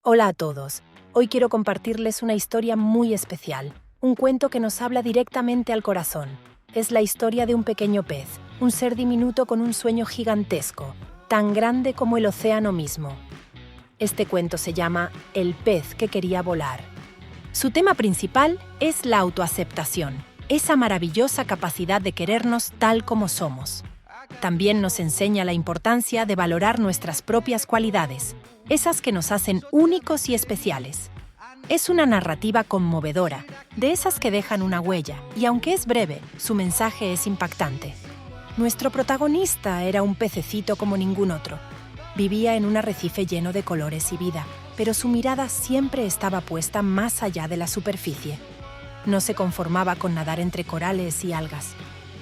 Hola a todos. Hoy quiero compartirles una historia muy especial, un cuento que nos habla directamente al corazón. Es la historia de un pequeño pez, un ser diminuto con un sueño gigantesco, tan grande como el océano mismo. Este cuento se llama El pez que quería volar. Su tema principal es la autoaceptación, esa maravillosa capacidad de querernos tal como somos. También nos enseña la importancia de valorar nuestras propias cualidades, esas que nos hacen únicos y especiales. Es una narrativa conmovedora, de esas que dejan una huella, y aunque es breve, su mensaje es impactante. Nuestro protagonista era un pececito como ningún otro. Vivía en un arrecife lleno de colores y vida, pero su mirada siempre estaba puesta más allá de la superficie. No se conformaba con nadar entre corales y algas.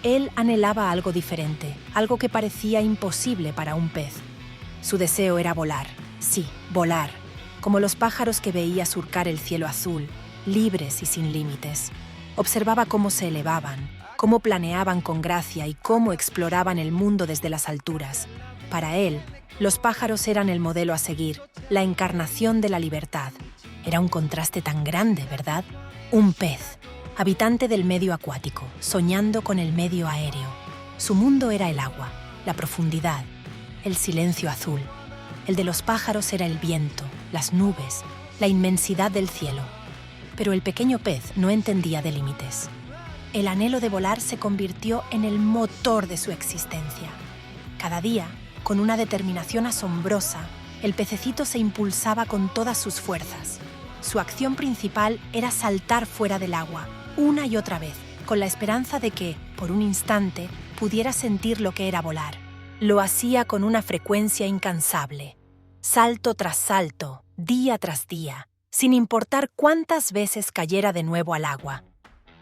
Él anhelaba algo diferente, algo que parecía imposible para un pez. Su deseo era volar, sí, volar, como los pájaros que veía surcar el cielo azul, libres y sin límites. Observaba cómo se elevaban, cómo planeaban con gracia y cómo exploraban el mundo desde las alturas. Para él, los pájaros eran el modelo a seguir, la encarnación de la libertad. Era un contraste tan grande, ¿verdad? Un pez, habitante del medio acuático, soñando con el medio aéreo. Su mundo era el agua, la profundidad, el silencio azul. El de los pájaros era el viento, las nubes, la inmensidad del cielo. Pero el pequeño pez no entendía de límites. El anhelo de volar se convirtió en el motor de su existencia. Cada día, con una determinación asombrosa, el pececito se impulsaba con todas sus fuerzas. Su acción principal era saltar fuera del agua, una y otra vez, con la esperanza de que, por un instante, pudiera sentir lo que era volar. Lo hacía con una frecuencia incansable, salto tras salto, día tras día, sin importar cuántas veces cayera de nuevo al agua.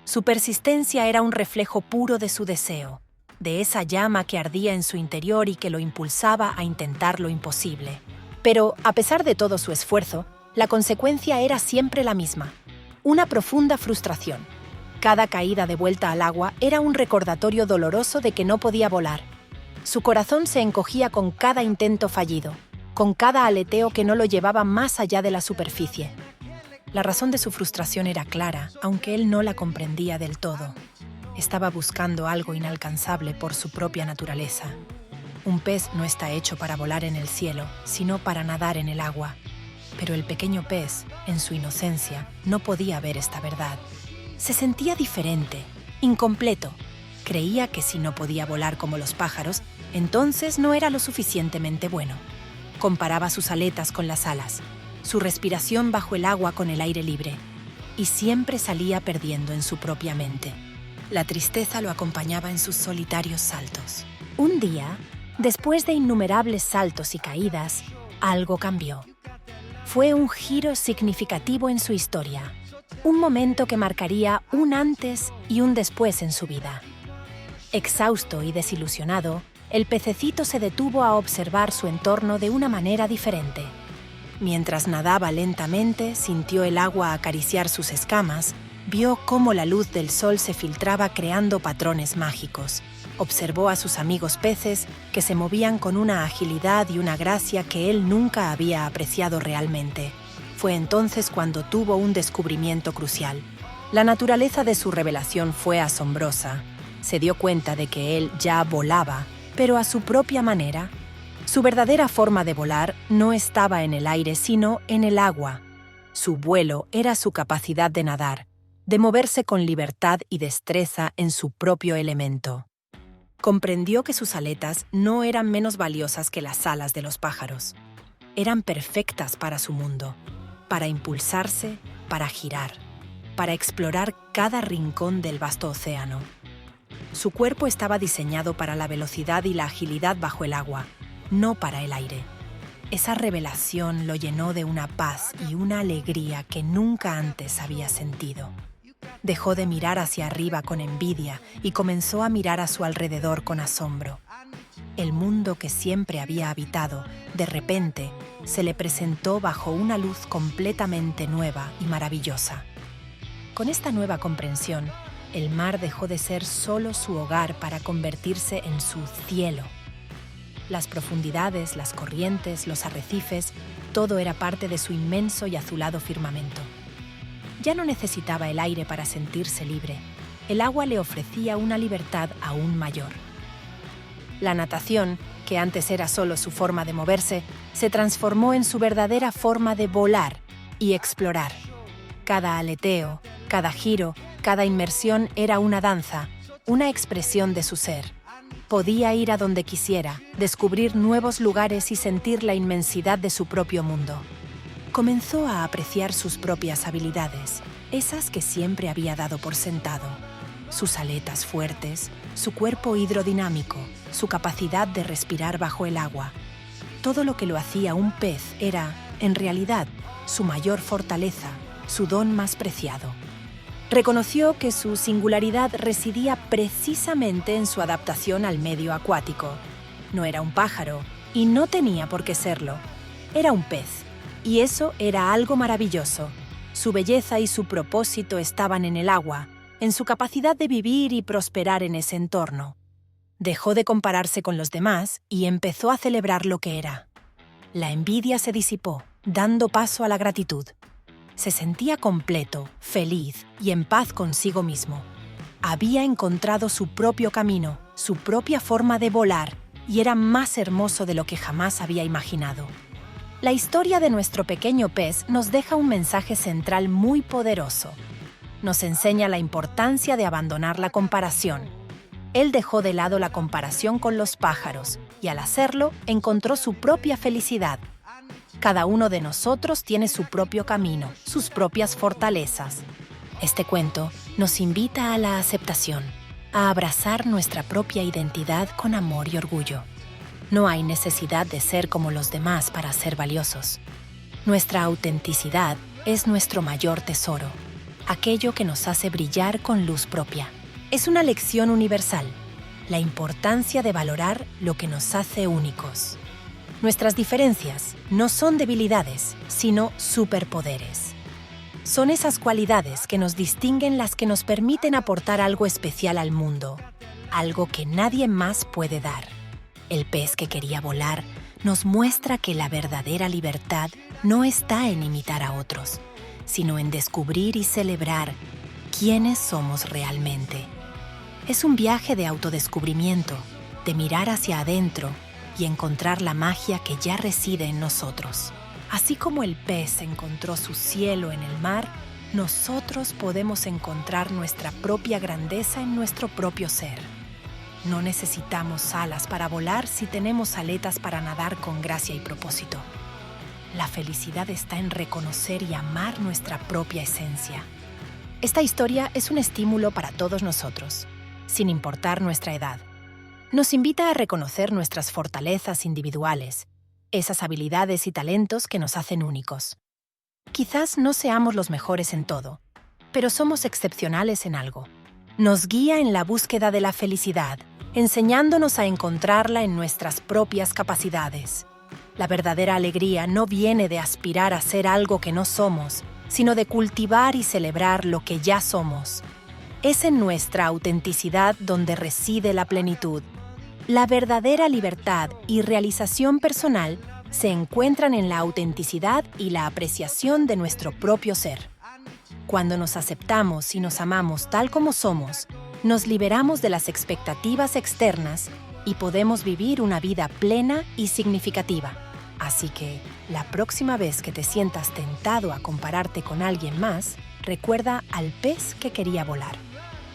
Su persistencia era un reflejo puro de su deseo, de esa llama que ardía en su interior y que lo impulsaba a intentar lo imposible. Pero, a pesar de todo su esfuerzo, la consecuencia era siempre la misma, una profunda frustración. Cada caída de vuelta al agua era un recordatorio doloroso de que no podía volar. Su corazón se encogía con cada intento fallido, con cada aleteo que no lo llevaba más allá de la superficie. La razón de su frustración era clara, aunque él no la comprendía del todo. Estaba buscando algo inalcanzable por su propia naturaleza. Un pez no está hecho para volar en el cielo, sino para nadar en el agua. Pero el pequeño pez, en su inocencia, no podía ver esta verdad. Se sentía diferente, incompleto. Creía que si no podía volar como los pájaros, entonces no era lo suficientemente bueno. Comparaba sus aletas con las alas, su respiración bajo el agua con el aire libre, y siempre salía perdiendo en su propia mente. La tristeza lo acompañaba en sus solitarios saltos. Un día, después de innumerables saltos y caídas, algo cambió. Fue un giro significativo en su historia, un momento que marcaría un antes y un después en su vida. Exhausto y desilusionado, el pececito se detuvo a observar su entorno de una manera diferente. Mientras nadaba lentamente, sintió el agua acariciar sus escamas, vio cómo la luz del sol se filtraba creando patrones mágicos. Observó a sus amigos peces que se movían con una agilidad y una gracia que él nunca había apreciado realmente. Fue entonces cuando tuvo un descubrimiento crucial. La naturaleza de su revelación fue asombrosa. Se dio cuenta de que él ya volaba, pero a su propia manera. Su verdadera forma de volar no estaba en el aire, sino en el agua. Su vuelo era su capacidad de nadar, de moverse con libertad y destreza en su propio elemento. Comprendió que sus aletas no eran menos valiosas que las alas de los pájaros. Eran perfectas para su mundo, para impulsarse, para girar, para explorar cada rincón del vasto océano. Su cuerpo estaba diseñado para la velocidad y la agilidad bajo el agua, no para el aire. Esa revelación lo llenó de una paz y una alegría que nunca antes había sentido. Dejó de mirar hacia arriba con envidia y comenzó a mirar a su alrededor con asombro. El mundo que siempre había habitado, de repente, se le presentó bajo una luz completamente nueva y maravillosa. Con esta nueva comprensión, el mar dejó de ser solo su hogar para convertirse en su cielo. Las profundidades, las corrientes, los arrecifes, todo era parte de su inmenso y azulado firmamento. Ya no necesitaba el aire para sentirse libre. El agua le ofrecía una libertad aún mayor. La natación, que antes era solo su forma de moverse, se transformó en su verdadera forma de volar y explorar. Cada aleteo, cada giro, cada inmersión era una danza, una expresión de su ser. Podía ir a donde quisiera, descubrir nuevos lugares y sentir la inmensidad de su propio mundo. Comenzó a apreciar sus propias habilidades, esas que siempre había dado por sentado. Sus aletas fuertes, su cuerpo hidrodinámico, su capacidad de respirar bajo el agua. Todo lo que lo hacía un pez era, en realidad, su mayor fortaleza, su don más preciado. Reconoció que su singularidad residía precisamente en su adaptación al medio acuático. No era un pájaro, y no tenía por qué serlo. Era un pez, y eso era algo maravilloso. Su belleza y su propósito estaban en el agua, en su capacidad de vivir y prosperar en ese entorno. Dejó de compararse con los demás y empezó a celebrar lo que era. La envidia se disipó, dando paso a la gratitud. Se sentía completo, feliz y en paz consigo mismo. Había encontrado su propio camino, su propia forma de volar, y era más hermoso de lo que jamás había imaginado. La historia de nuestro pequeño pez nos deja un mensaje central muy poderoso. Nos enseña la importancia de abandonar la comparación. Él dejó de lado la comparación con los pájaros y al hacerlo encontró su propia felicidad. Cada uno de nosotros tiene su propio camino, sus propias fortalezas. Este cuento nos invita a la aceptación, a abrazar nuestra propia identidad con amor y orgullo. No hay necesidad de ser como los demás para ser valiosos. Nuestra autenticidad es nuestro mayor tesoro, aquello que nos hace brillar con luz propia. Es una lección universal, la importancia de valorar lo que nos hace únicos. Nuestras diferencias no son debilidades, sino superpoderes. Son esas cualidades que nos distinguen las que nos permiten aportar algo especial al mundo, algo que nadie más puede dar. El pez que quería volar nos muestra que la verdadera libertad no está en imitar a otros, sino en descubrir y celebrar quiénes somos realmente. Es un viaje de autodescubrimiento, de mirar hacia adentro y encontrar la magia que ya reside en nosotros. Así como el pez encontró su cielo en el mar, nosotros podemos encontrar nuestra propia grandeza en nuestro propio ser. No necesitamos alas para volar si tenemos aletas para nadar con gracia y propósito. La felicidad está en reconocer y amar nuestra propia esencia. Esta historia es un estímulo para todos nosotros, sin importar nuestra edad. Nos invita a reconocer nuestras fortalezas individuales, esas habilidades y talentos que nos hacen únicos. Quizás no seamos los mejores en todo, pero somos excepcionales en algo. Nos guía en la búsqueda de la felicidad, enseñándonos a encontrarla en nuestras propias capacidades. La verdadera alegría no viene de aspirar a ser algo que no somos, sino de cultivar y celebrar lo que ya somos. Es en nuestra autenticidad donde reside la plenitud. La verdadera libertad y realización personal se encuentran en la autenticidad y la apreciación de nuestro propio ser. Cuando nos aceptamos y nos amamos tal como somos, nos liberamos de las expectativas externas y podemos vivir una vida plena y significativa. Así que, la próxima vez que te sientas tentado a compararte con alguien más, recuerda al pez que quería volar.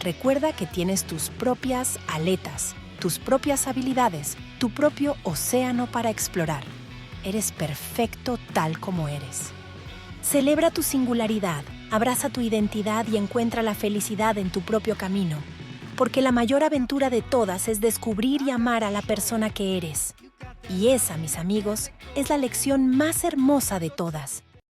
Recuerda que tienes tus propias aletas, tus propias habilidades, tu propio océano para explorar. Eres perfecto tal como eres. Celebra tu singularidad, abraza tu identidad y encuentra la felicidad en tu propio camino, porque la mayor aventura de todas es descubrir y amar a la persona que eres. Y esa, mis amigos, es la lección más hermosa de todas.